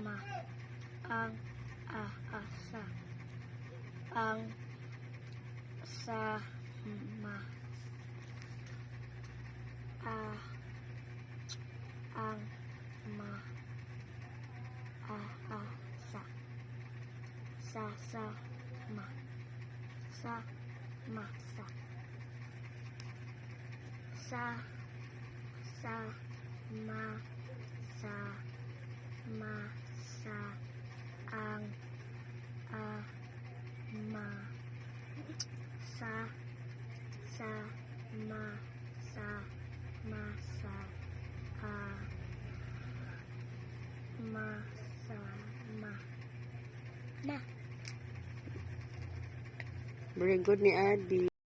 ma, ang, asa, ang, sa, ma, ang, ma, sa, ma, sa, ma, sa, ma, ang, ma, sa, ma, Very good ni Adi.